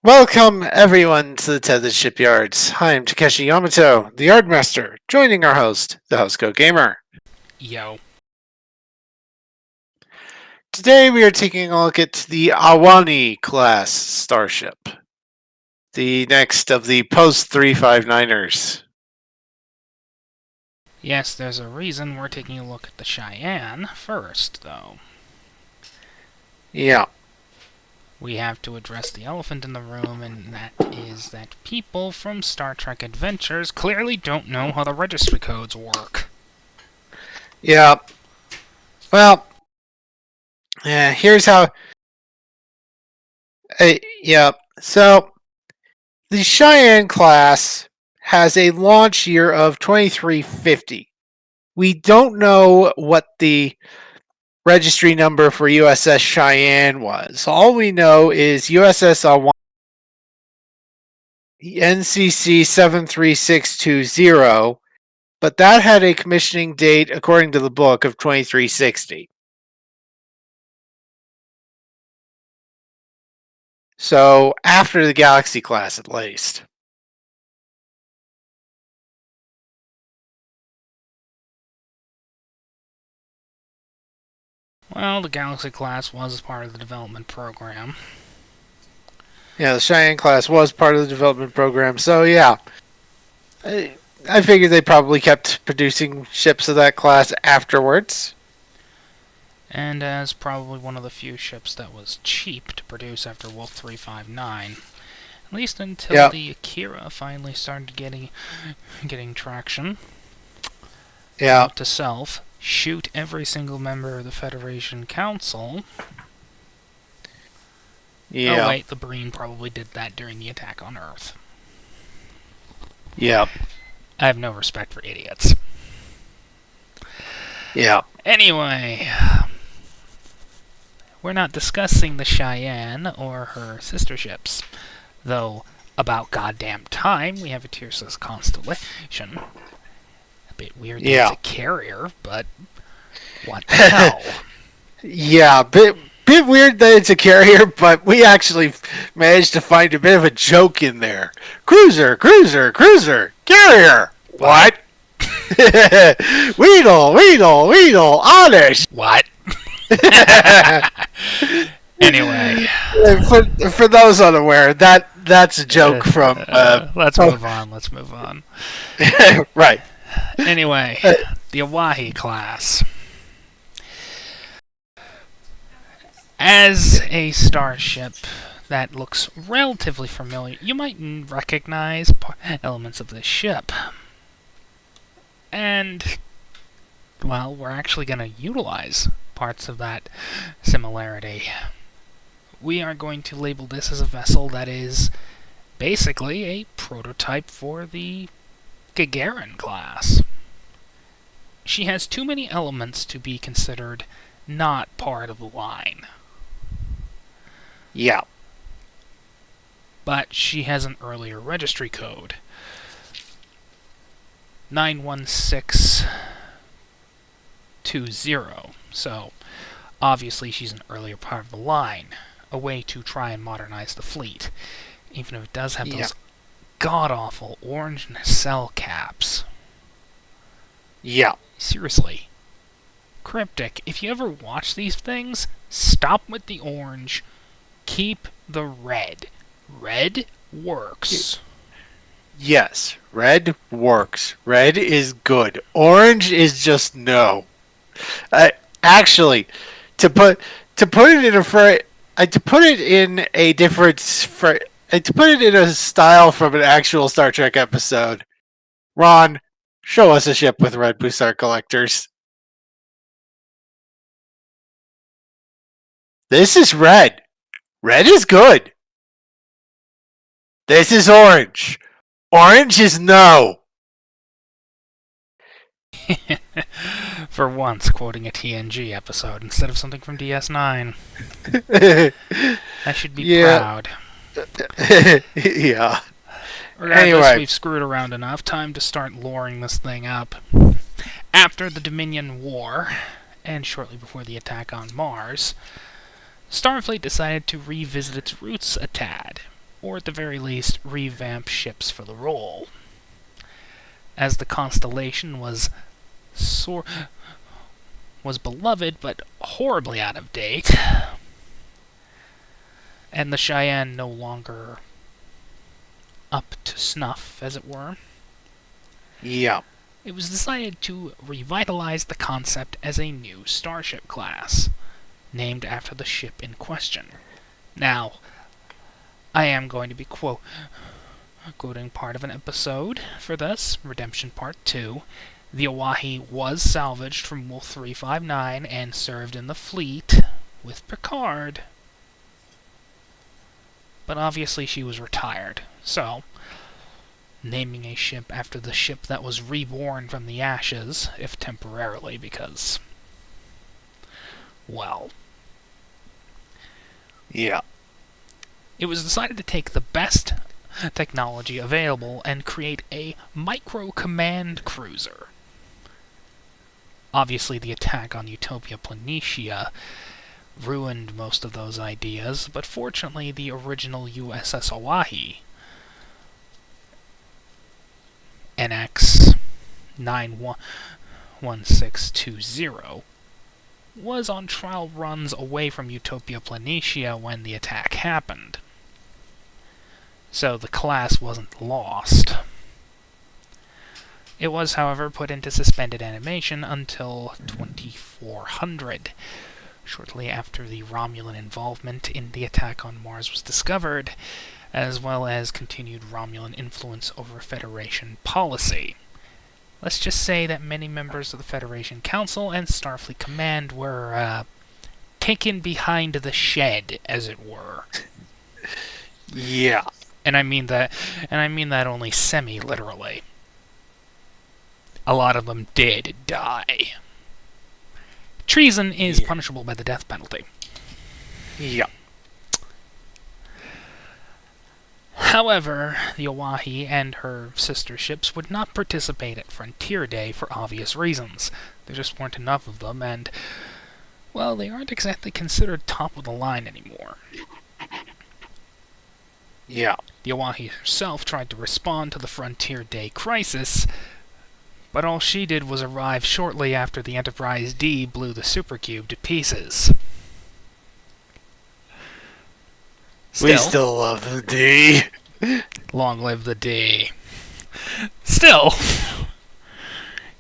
Welcome, everyone, to the Tethys Shipyards. I am Takeshi Yamato, the Yardmaster, joining our host, the Housecoat Gamer. Yo. Today we are taking a look at the Ahwahnee-Class starship, the next of the post-359ers. Yes, there's a reason we're taking a look at the Cheyenne first, though. Yeah. We have to address the elephant in the room, and that is that people from Star Trek Adventures clearly don't know how the registry codes work. Yeah. Well, here's how... So, the Cheyenne class has a launch year of 2350. We don't know what the registry number for USS Cheyenne was. All we know is USS Ahwahnee NCC 73620, but that had a commissioning date, according to the book, of 2360. So after the Galaxy class, at least. Well, the Galaxy class was part of the development program. Yeah, the Cheyenne class was part of the development program, so yeah. I figured they probably kept producing ships of that class afterwards. And as probably one of the few ships that was cheap to produce after Wolf 359. At least until the Akira finally started getting traction. Yeah. Note to self, shoot every single member of the Federation Council. Yeah. Oh wait, the Breen probably did that during the attack on Earth. Yeah. I have no respect for idiots. Yeah. Anyway, we're not discussing the Cheyenne or her sister ships, though about goddamn time we have a Tethys constellation. A bit weird that it's a carrier, but what the hell? Yeah, bit weird that it's a carrier, but we actually managed to find a bit of a joke in there. Cruiser, carrier. What? Weedle, honest. What? Anyway, for those unaware, that's a joke from. Let's move on. Right. Anyway, the Ahwahnee-Class. As a starship that looks relatively familiar, you might recognize elements of this ship. And, well, we're actually going to utilize parts of that similarity. We are going to label this as a vessel that is basically a prototype for the Gagarin class. She has too many elements to be considered not part of the line. Yeah. But she has an earlier registry code. 91620. So, obviously she's an earlier part of the line. A way to try and modernize the fleet. Even if it does have those god-awful orange nacelle caps. Yeah. Seriously. Cryptic, if you ever watch these things, stop with the orange. Keep the red. Red works. Yes, red works. Red is good. Orange is just no. Actually, to put it in a different to put it in a style from an actual Star Trek episode. Ron, show us a ship with red Busar collectors. This is red. Red is good. This is orange. Orange is no. For once, quoting a TNG episode instead of something from DS9. I should be proud. Yeah. Regardless, we've screwed around enough. Time to start loring this thing up. After the Dominion War, and shortly before the attack on Mars, Starfleet decided to revisit its roots a tad. or at the very least, revamp ships for the role. As the Constellation was beloved but horribly out of date, and the Cheyenne no longer up to snuff, as it were, Yeah. it was decided to revitalize the concept as a new starship class, named after the ship in question. Now, I am going to be quoting part of an episode for this, Redemption Part 2. The Ahwahnee was salvaged from Wolf 359 and served in the fleet with Picard. But obviously she was retired, so naming a ship after the ship that was reborn from the ashes, if temporarily, because, well, Yeah. it was decided to take the best technology available and create a micro-command cruiser. Obviously, the attack on Utopia Planitia ruined most of those ideas, but fortunately the original USS Ahwahnee, NX 91620, was on trial runs away from Utopia Planitia when the attack happened. So the class wasn't lost. It was, however, put into suspended animation until 2400, shortly after the Romulan involvement in the attack on Mars was discovered, as well as continued Romulan influence over Federation policy. Let's just say that many members of the Federation Council and Starfleet Command were taken behind the shed, as it were. Yeah. And I mean that only semi-literally. A lot of them did die. Treason is punishable by the death penalty. Yeah. However, the Ahwahnee and her sister ships would not participate at Frontier Day for obvious reasons. There just weren't enough of them, and, well, they aren't exactly considered top of the line anymore. Yeah. The Ahwahnee herself tried to respond to the Frontier Day crisis, but all she did was arrive shortly after the Enterprise D blew the supercube to pieces. We still love the D. Long live the D. Still,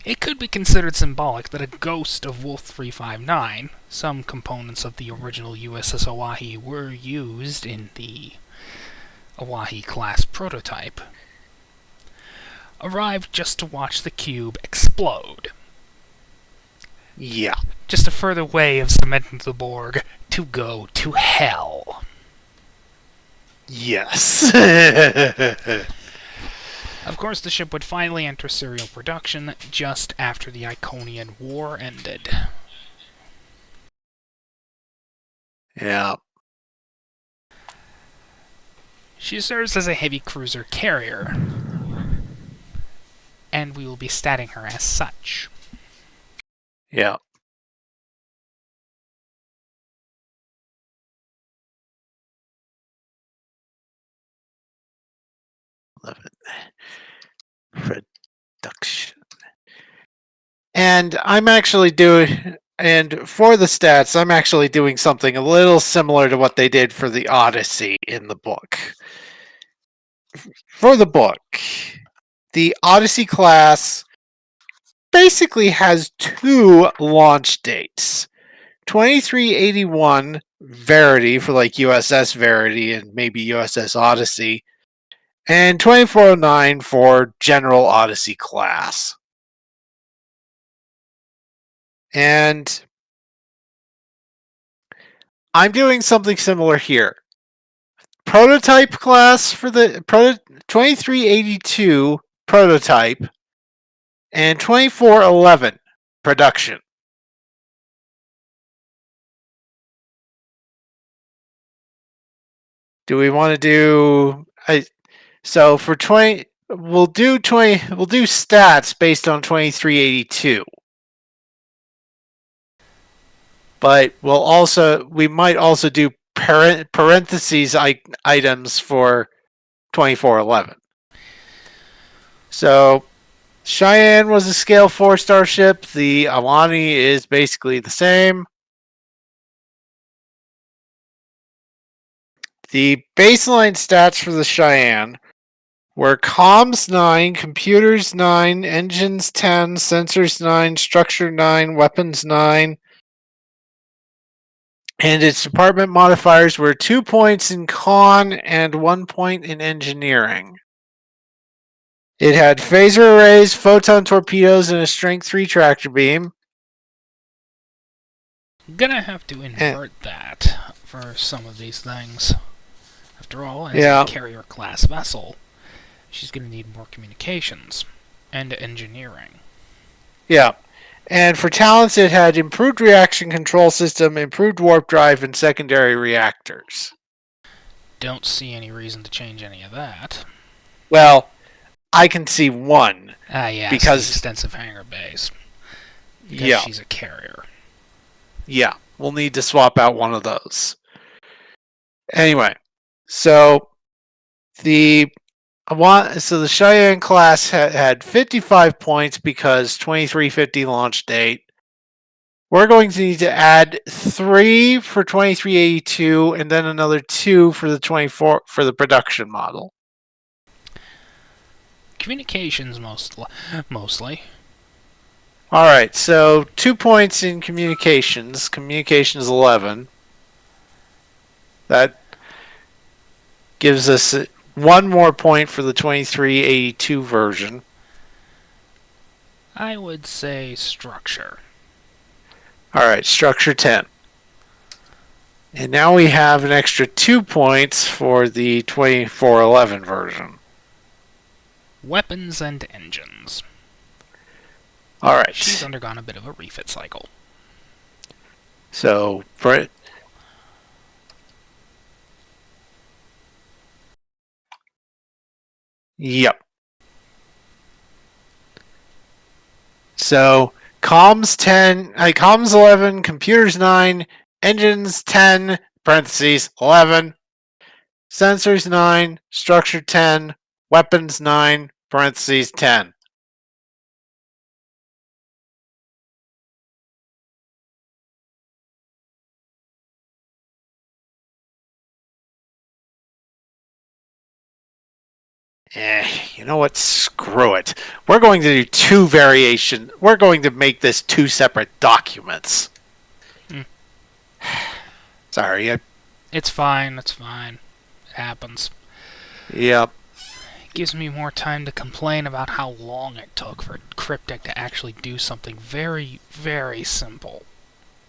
it could be considered symbolic that a ghost of Wolf 359, some components of the original USS Ahwahnee were used in the Ahwahnee-Class prototype, arrived just to watch the cube explode. Yeah. Just a further way of cementing the Borg to go to hell. Yes. Of course, the ship would finally enter serial production just after the Iconian War ended. Yeah. She serves as a heavy cruiser carrier, and we will be statting her as such. Yeah. Love it. Production. And I'm actually doing, and for the stats, I'm actually doing something a little similar to what they did for the Odyssey in the book. For the book, the Odyssey class basically has two launch dates. 2381 Verity for like USS Verity and maybe USS Odyssey, and 2409 for General Odyssey class. And I'm doing something similar here. Prototype class for the 2382 prototype and 2411 production. Do we want to do so for 20 we'll do stats based on 2382. But we might also do parentheses items for 2411. So Cheyenne was a scale 4 starship. The Ahwahnee is basically the same. The baseline stats for the Cheyenne were comms 9, computers 9, engines 10, sensors 9, structure 9, weapons 9, and its department modifiers were 2 points in con and 1 point in engineering. It had phaser arrays, photon torpedoes, and a strength 3 tractor beam. Gonna have to invert that for some of these things. After all, as a carrier class vessel, she's gonna need more communications and engineering. Yeah. And for talents, it had improved reaction control system, improved warp drive, and secondary reactors. Don't see any reason to change any of that. Well, I can see one. Yes, because the extensive hangar bays. Because she's a carrier. Yeah, we'll need to swap out one of those. Anyway, so the Cheyenne class had 55 points because 2350 launch date. We're going to need to add 3 for 2382 and then another 2 for the 24 for the production model. Communications mostly. All right, so 2 points in communications. Communications 11. That gives us 1 more point for the 2382 version. I would say structure. All right, structure 10. And now we have an extra 2 points for the 2411 version. Weapons and engines. All right. She's undergone a bit of a refit cycle. So, yep. So, comms 10, comms 11, computers 9, engines 10, parentheses 11, sensors 9, structure 10, weapons 9, parentheses 10. You know what? Screw it. We're going to do 2 variations. We're going to make this 2 separate documents. Sorry. It's fine. It's fine. It happens. Yep. It gives me more time to complain about how long it took for Cryptic to actually do something very, very simple.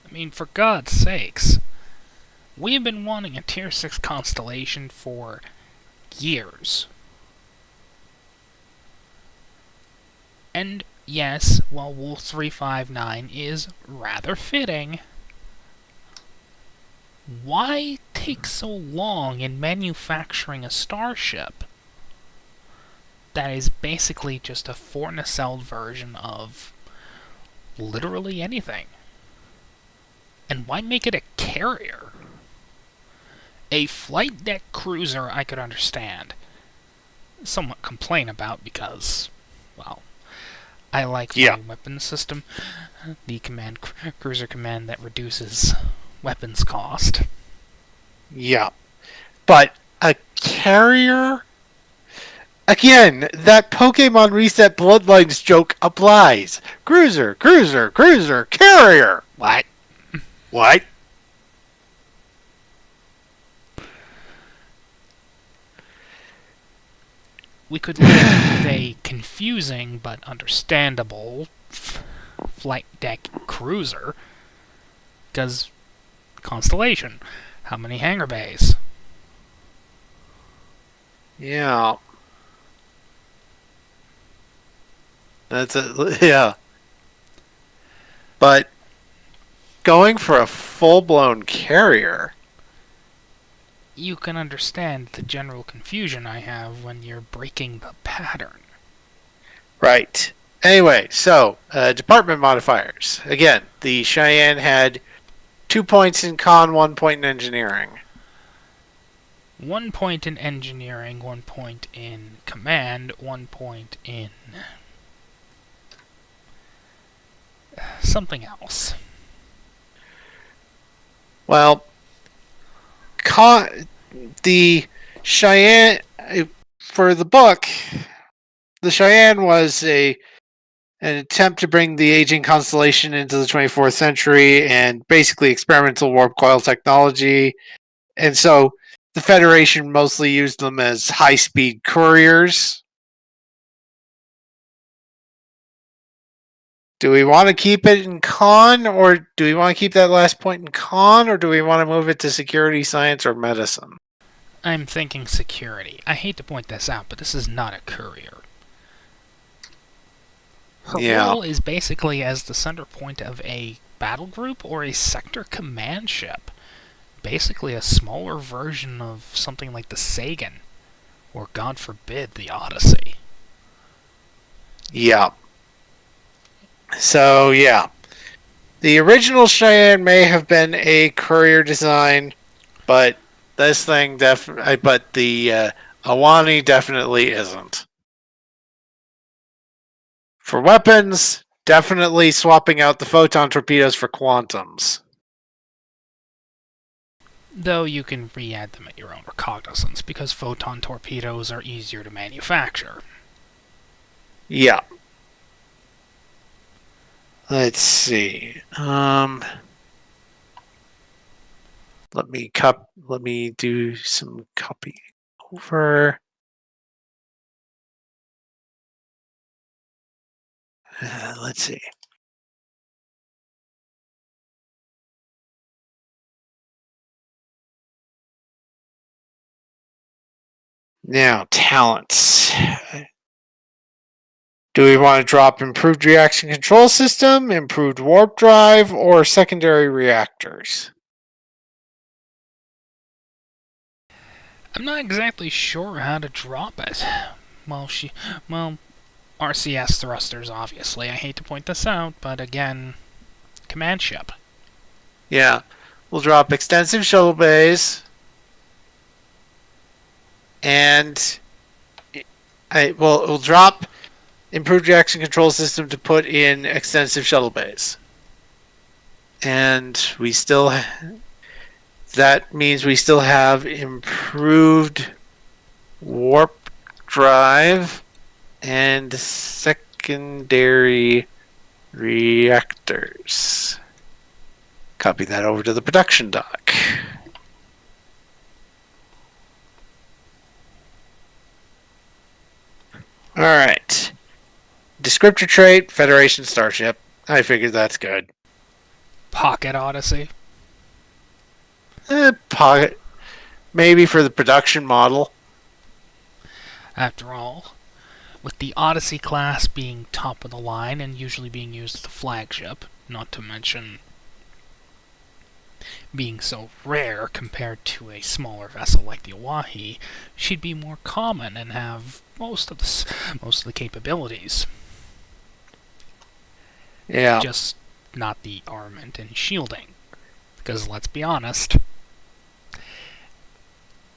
I mean, for God's sakes. We have been wanting a Tier 6 constellation for years. And yes, while Wolf 359 is rather fitting, why take so long in manufacturing a starship that is basically just a 4-nacelled version of literally anything? And why make it a carrier? A flight deck cruiser I could understand. Somewhat complain about because, well, I like my weapon system. The cruiser command that reduces weapons cost. Yeah. But a carrier? Again, that Pokemon Reset Bloodlines joke applies. Cruiser, cruiser, cruiser, carrier. What? What? We could live with a confusing but understandable flight deck cruiser. Because Constellation, how many hangar bays? Yeah. Yeah. But going for a full-blown carrier. You can understand the general confusion I have when you're breaking the pattern. Right. Anyway, so, department modifiers. Again, the Cheyenne had 2 points in con, 1 point in engineering. 1 point in engineering, 1 point in command, 1 point in something else. Well, the Cheyenne for the book, the Cheyenne was an attempt to bring the aging constellation into the 24th century and basically experimental warp coil technology. And so the Federation mostly used them as high-speed couriers. Do we want to keep it in con, or do we want to keep that last point in con, or do we want to move it to security, science, or medicine? I'm thinking security. I hate to point this out, but this is not a courier. Her Yeah. role is basically as the center point of a battle group or a sector command ship. Basically a smaller version of something like the Sagan, or God forbid, the Odyssey. Yeah. So, yeah. The original Cheyenne may have been a courier design, but this thing definitely, but the Ahwahnee definitely isn't. For weapons, definitely swapping out the photon torpedoes for quantums. Though you can re-add them at your own recognizance, because photon torpedoes are easier to manufacture. Yeah. Let's see. Let me do some copying over. Let's see. Now, talents. Do we want to drop improved reaction control system, improved warp drive, or secondary reactors? I'm not exactly sure how to drop it. Well, RCS thrusters, obviously. I hate to point this out, but again, command ship. Yeah. We'll drop extensive shuttle bays. And we'll drop improved reaction control system to put in extensive shuttle bays. And that means we still have improved warp drive and secondary reactors. Copy that over to the production dock. All right. Descriptor trait, Federation starship. I figured that's good. Pocket Odyssey. Pocket. Maybe for the production model. After all, with the Odyssey-Class being top of the line and usually being used as the flagship, not to mention being so rare compared to a smaller vessel like the Ahwahnee, she'd be more common and have most of the capabilities. Yeah. Just not the armament and shielding. Because let's be honest,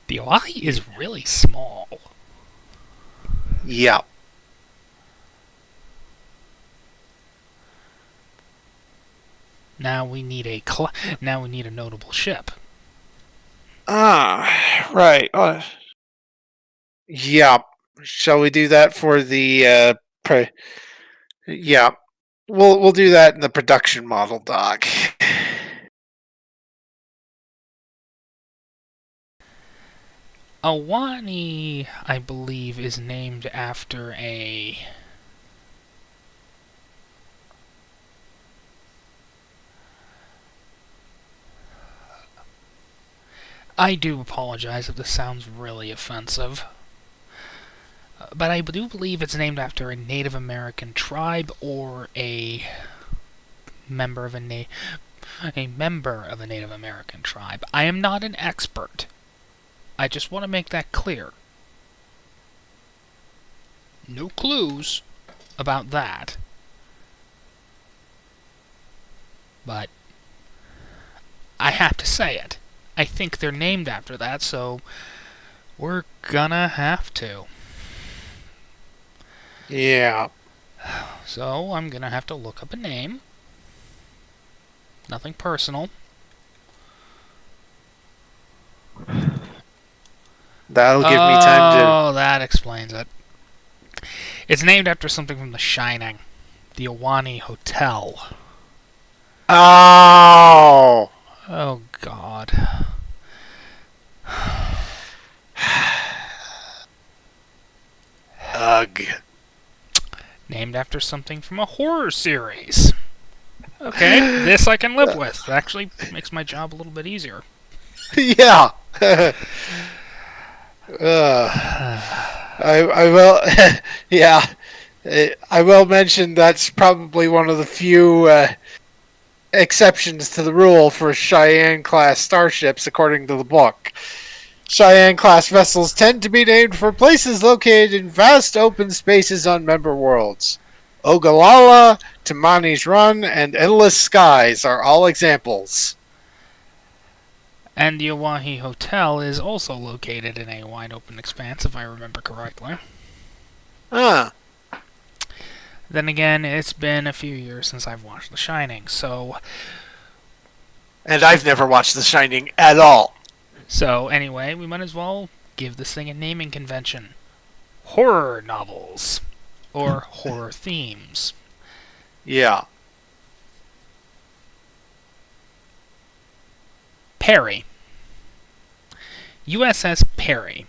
the Ahwahnee is really small. Yeah. Now we need a notable ship. Right. Yeah. Shall we do that for the yeah. We'll do that in the production model doc. Ahwahnee, I believe, is named after a I do apologize if this sounds really offensive. But I do believe it's named after a Native American tribe or a member of a Native American tribe. I am not an expert. I just want to make that clear. No clues about that. But I have to say it. I think they're named after that, so We're gonna have to. Yeah. So I'm gonna have to look up a name. Nothing personal. That'll give me time to. Oh, that explains it. It's named after something from The Shining. The Ahwahnee Hotel. Oh! Oh, God. Ugh. Named after something from a horror series. Okay, this I can live with. It actually makes my job a little bit easier. Yeah. I will. Yeah. I will mention that's probably one of the few exceptions to the rule for Cheyenne-class starships, according to the book. Cheyenne-class vessels tend to be named for places located in vast open spaces on member worlds. Ogallala, Tamani's Run, and Endless Skies are all examples. And the Ahwahnee Hotel is also located in a wide open expanse, if I remember correctly. Huh. Then again, it's been a few years since I've watched The Shining, And I've never watched The Shining at all. So anyway, we might as well give this thing a naming convention. Horror novels. Or horror themes. Yeah. Perry. USS Perry.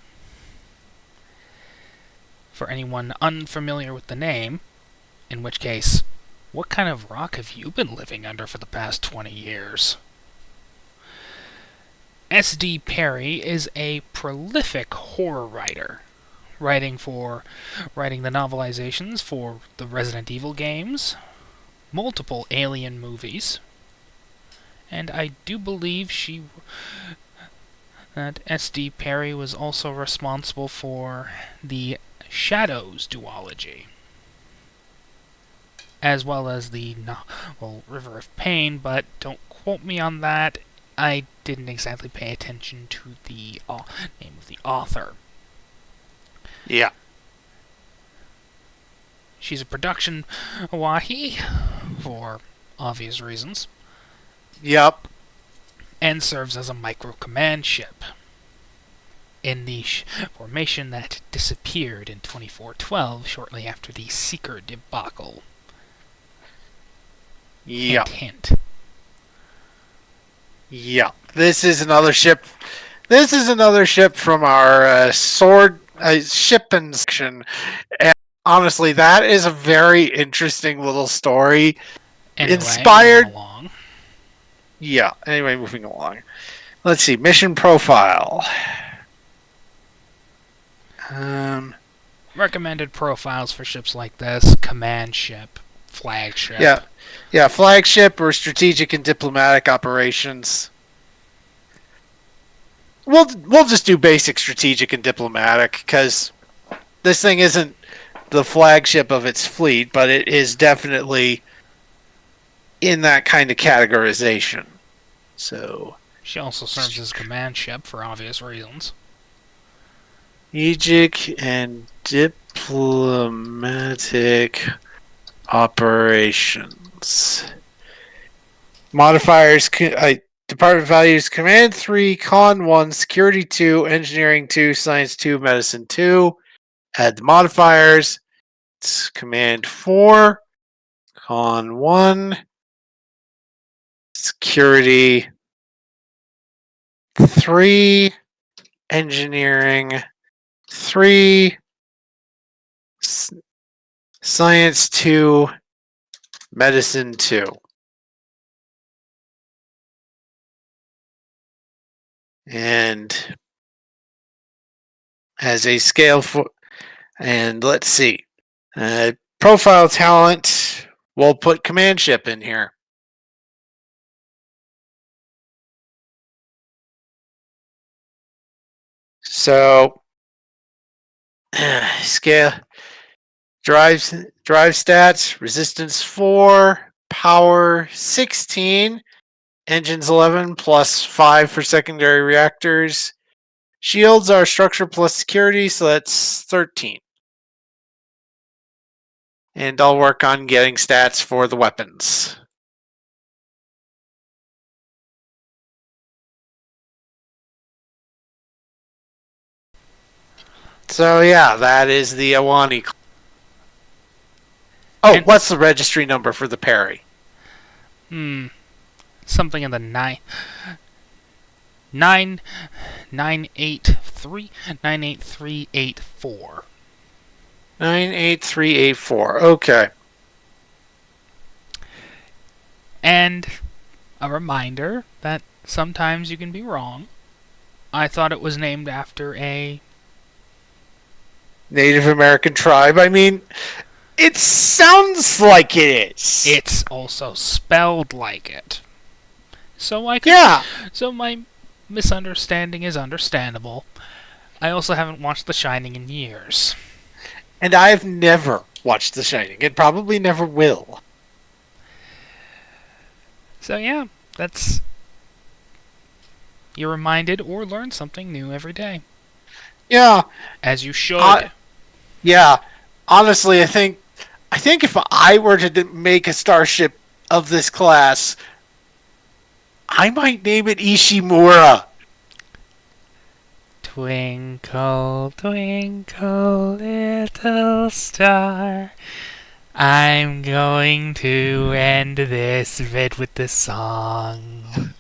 For anyone unfamiliar with the name, in which case, what kind of rock have you been living under for the past 20 years? S.D. Perry is a prolific horror writer, writing the novelizations for the Resident Evil games, multiple Alien movies, and I do believe that S.D. Perry was also responsible for the Shadows duology, as well as the novel River of Pain, but don't quote me on that. I didn't exactly pay attention to the name of the author. Yeah. She's a production Hawaii, for obvious reasons, Yep. and serves as a micro-command ship in the formation that disappeared in 2412 shortly after the Seeker debacle. Yep. Hint, hint. Yeah, this is another ship. This is another ship from our shipping section. And honestly, that is a very interesting little story. Anyway, Inspired. moving along. Yeah. Anyway, moving along. Let's see. Mission profile. Recommended profiles for ships like this: command ship, flagship. Yeah. Yeah, flagship or strategic and diplomatic operations. We'll just do basic strategic and diplomatic because this thing isn't the flagship of its fleet, but it is definitely in that kind of categorization. So She also serves as command ship for obvious reasons. strategic and diplomatic operations. Modifiers. Department values: Command 3, Con 1, Security 2, Engineering 2, Science 2, Medicine 2. Add the modifiers. It's Command 4, Con 1, Security 3, Engineering 3, Science 2, Medicine 2. And as a scale for, and let's see, profile talent, we'll put command ship in here. So scale drive stats: resistance 4, power 16, engines 11 plus 5 for secondary reactors, Shields are structure plus security, so that's 13. And I'll work on getting stats for the weapons. So yeah, that is the Ahwahnee. Oh, And what's the registry number for the Perry? something in the 98384. 98384. Okay. And a reminder that sometimes you can be wrong. I thought it was named after a Native American tribe. I mean, it sounds like it is. It's also spelled like it. So Yeah. So my misunderstanding is understandable. I also haven't watched The Shining in years. And I've never watched The Shining. It probably never will. So yeah, that's... You're reminded or learn something new every day. Yeah. As you should. Yeah. Honestly, I think if I were to make a starship of this class, I might name it Ishimura. Twinkle, twinkle, little star. I'm going to end this bit with the song.